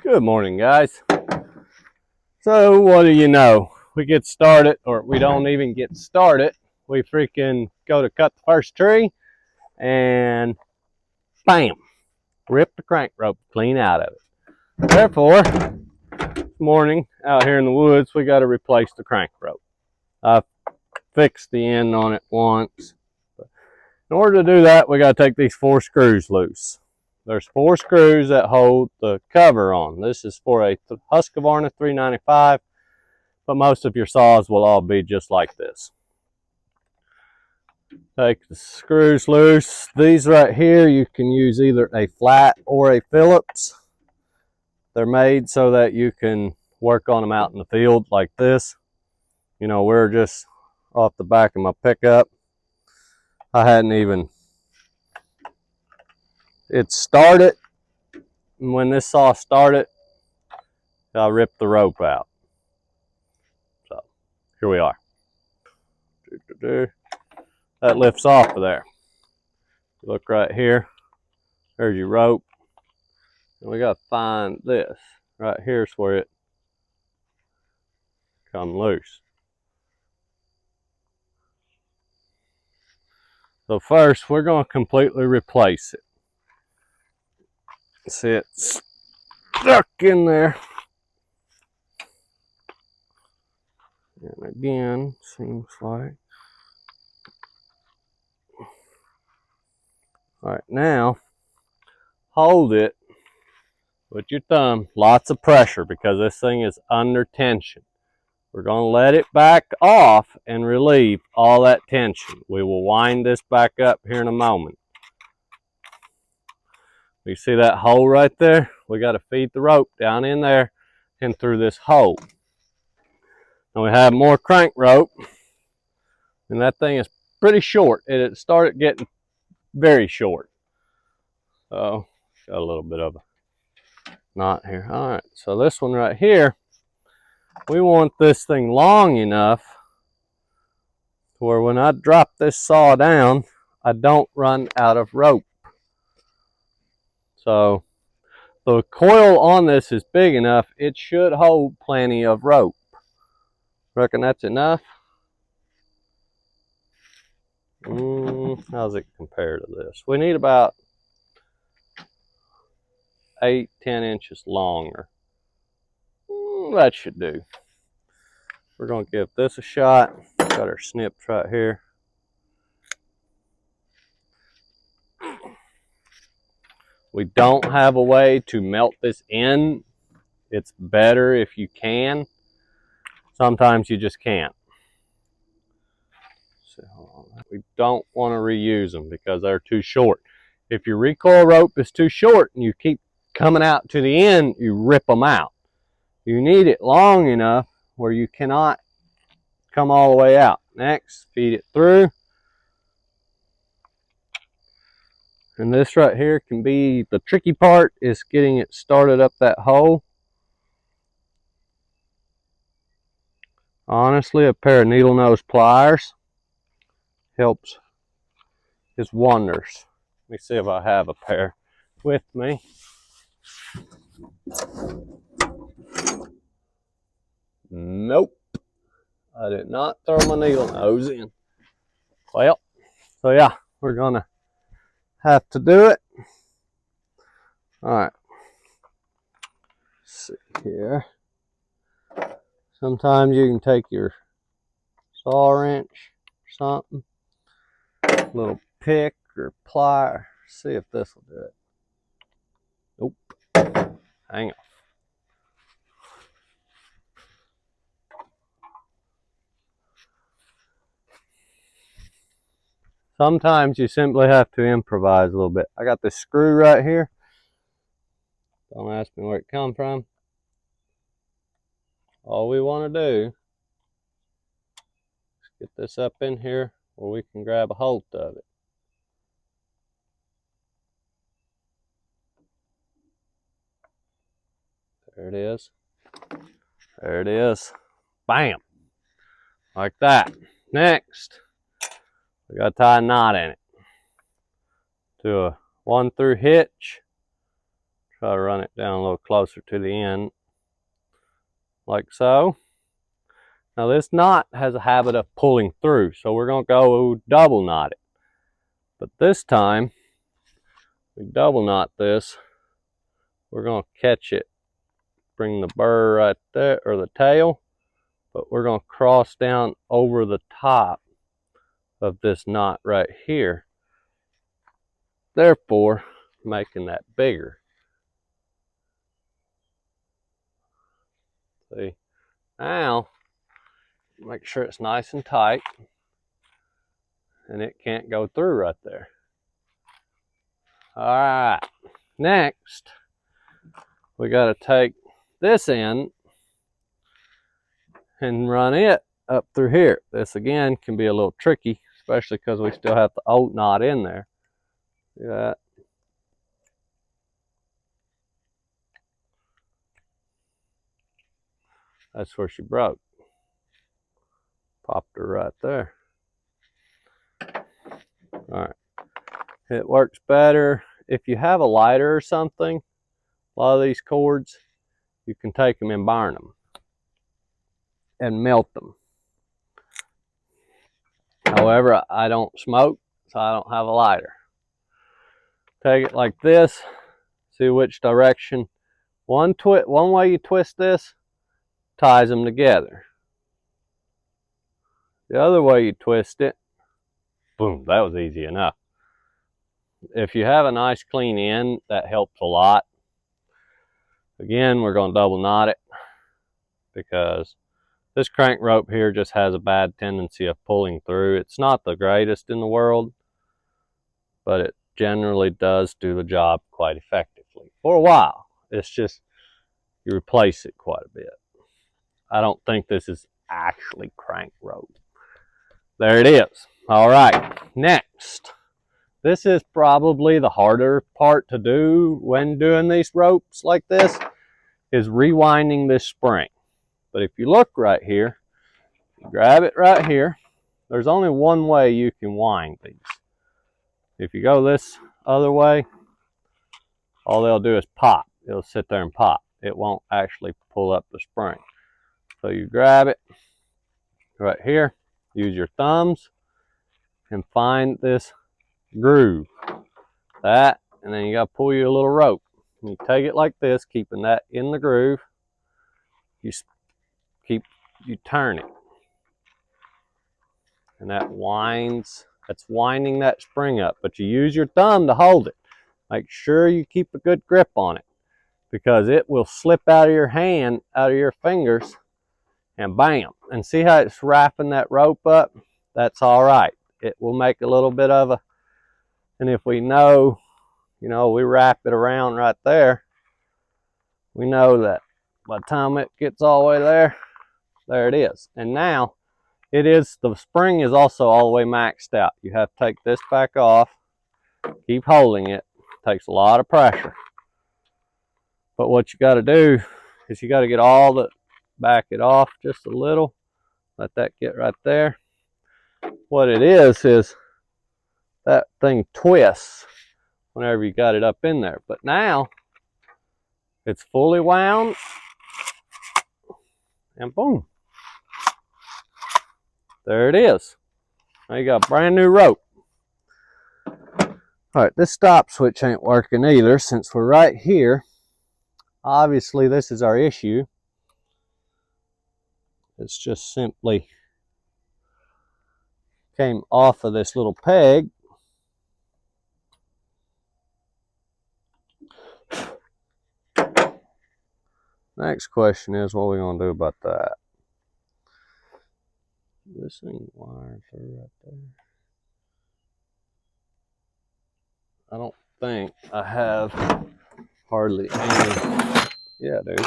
Good morning, guys. So what do you know? We get started, or we don't even get started. We freaking go to cut the first tree and bam, rip the crank rope clean out of it. Therefore, this morning out here in the woods, we got to replace the crank rope. I fixed the end on it once. But in order to do that, we got to take these 4 screws loose. There's 4 screws that hold the cover on. This is for a Husqvarna 395, but most of your saws will all be just like this. Take the screws loose. These right here, you can use either a flat or a Phillips. They're made so that you can work on them out in the field like this. You know, we're just off the back of my pickup. I hadn't even, it started, and when this saw started, I ripped the rope out. So here we are. That lifts off of there. Look right here. There's your rope. And we got to find this. Right here's where it comes loose. So first, we're going to completely replace it. See, it's stuck in there. And again, seems like. All right, now hold it with your thumb. Lots of pressure because this thing is under tension. We're going to let it back off and relieve all that tension. We will wind this back up here in a moment. You see that hole right there? We got to feed the rope down in there and through this hole. And we have more crank rope, and that thing is pretty short. It started getting very short. So got a little bit of a knot here. All right, so this one right here, we want this thing long enough to where when I drop this saw down, I don't run out of rope. So the coil on this is big enough, it should hold plenty of rope. Reckon that's enough? How's it compare to this? We need about 8-10 inches longer. That should do. We're going to give this a shot. Got our snips right here. We don't have a way to melt this in. It's better if you can. Sometimes you just can't. So we don't want to reuse them because they're too short. If your recoil rope is too short and you keep coming out to the end, you rip them out. You need it long enough where you cannot come all the way out. Next, feed it through. And this right here can be the tricky part, is getting it started up that hole. Honestly, a pair of needle nose pliers helps its wonders. Let me see if I have a pair with me. Nope. I did not throw my needle nose in. Well, so yeah, we're gonna have to do it. All right. Let's see here. Sometimes you can take your saw wrench or something, a little pick or plier. See if this will do it. Nope. Hang on. Sometimes you simply have to improvise a little bit. I got this screw right here. Don't ask me where it come from. All we want to do is get this up in here where we can grab a hold of it. There it is. There it is. Bam. Like that. Next, we got to tie a knot in it to a 1-through hitch. Try to run it down a little closer to the end, like so. Now this knot has a habit of pulling through, so we're going to go double knot it. But this time, we double knot this, we're going to catch it, bring the burr right there, or the tail, but we're going to cross down over the top of this knot right here, therefore making that bigger. See, now make sure it's nice and tight and it can't go through right there. All right, next we got to take this end and run it up through here. This again can be a little tricky, especially because we still have the old knot in there. See that? That's where she broke. Popped her right there. All right. It works better if you have a lighter or something. A lot of these cords, you can take them and burn them and melt them. However, I don't smoke, so I don't have a lighter. Take it like this. See which direction. One way you twist this ties them together. The other way you twist it, boom, that was easy enough. If you have a nice clean end, that helps a lot. Again, we're going to double knot it because this crank rope here just has a bad tendency of pulling through. It's not the greatest in the world, but it generally does do the job quite effectively. For a while, it's just you replace it quite a bit. I don't think this is actually crank rope. There it is. All right, next. This is probably the harder part to do when doing these ropes like this, is rewinding this spring. But if you look right here, you grab it right here, there's only one way you can wind these. If you go this other way, all they'll do is pop. It'll sit there and pop. It won't actually pull up the spring. So you grab it right here, use your thumbs, and find this groove. That, and then you got to pull you a little rope. And you take it like this, keeping that in the groove. You turn it. And that winds, that's winding that spring up. But you use your thumb to hold it. Make sure you keep a good grip on it, because it will slip out of your hand, out of your fingers, and bam. And see how it's wrapping that rope up? That's all right. It will make a little bit of a, and if we know, you know, we wrap it around right there, we know that by the time it gets all the way there, there it is. And now it is, the spring is also all the way maxed out. You have to take this back off, keep holding it. It takes a lot of pressure. But what you got to do is you got to get all the, back it off just a little. Let that get right there. What it is that thing twists whenever you got it up in there. But now it's fully wound, and boom, there it is. Now you got a brand new rope. All right, this stop switch ain't working either since we're right here. Obviously, this is our issue. It's just simply came off of this little peg. Next question is, what are we going to do about that? This thing wired through right there. I don't think I have hardly any. Yeah, dude.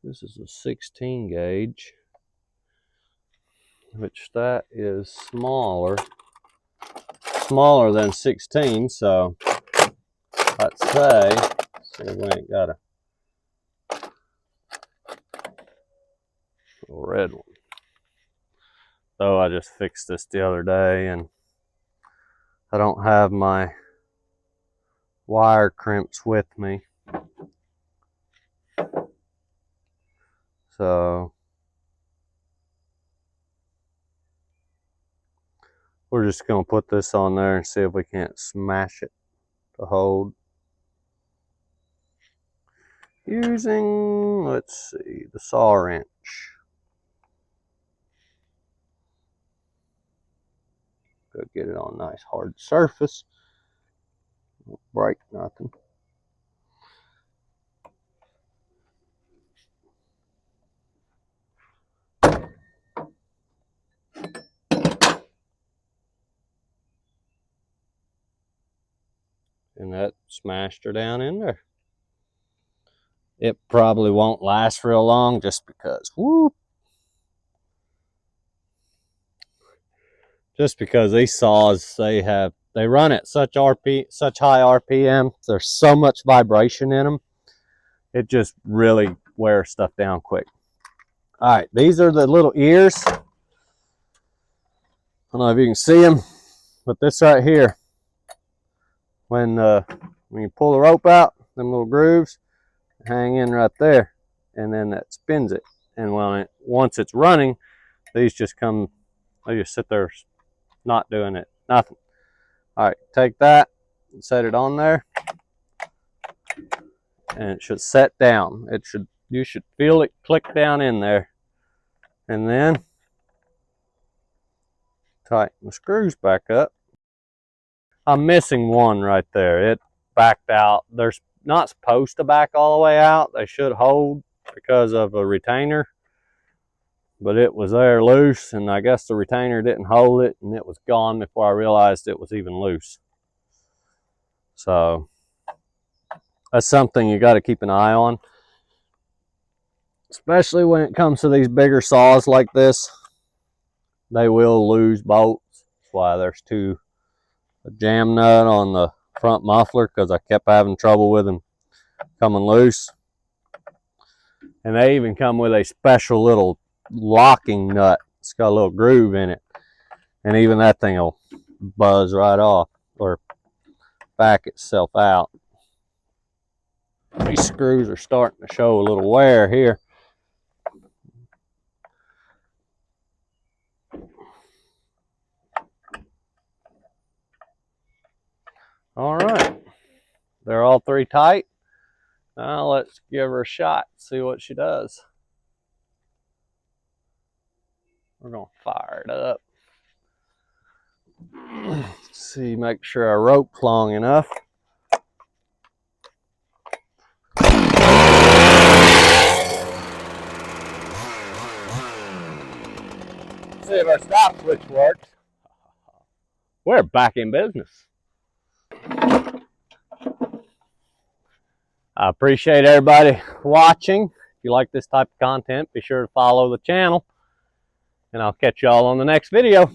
This is a 16 gauge, which that is smaller than 16, so I'd say, see, we ain't got a red one. So I just fixed this the other day, and I don't have my wire crimps with me. So we're just going to put this on there and see if we can't smash it to hold. Using, let's see, the saw wrench. Go get it on a nice hard surface. Don't break nothing. And that smashed her down in there. It probably won't last real long just because, whoop. Just because these saws, they run at such high RPM, there's so much vibration in them, it just really wears stuff down quick. All right, these are the little ears. I don't know if you can see them, but this right here, when you pull the rope out, them little grooves hang in right there, and then that spins it. And once it's running, these just come, they just sit there not doing it, nothing. All right, take that and set it on there, and it should set down. You should feel it click down in there, and then tighten the screws back up. I'm missing one right there. It backed out. They're not supposed to back all the way out. They should hold because of a retainer, but it was there loose, and I guess the retainer didn't hold it, and it was gone before I realized it was even loose. So that's something you got to keep an eye on, especially when it comes to these bigger saws like this. They will lose bolts. That's why there's a jam nut on the front muffler, because I kept having trouble with them coming loose. And they even come with a special little locking nut. It's got a little groove in it, and even that thing will buzz right off or back itself out. These screws are starting to show a little wear here. All right, they're all three tight. Now let's give her a shot, see what she does. We're gonna fire it up. Let's see, make sure our rope's long enough. See if our stop switch works. We're back in business. I appreciate everybody watching. If you like this type of content, be sure to follow the channel, and I'll catch y'all on the next video.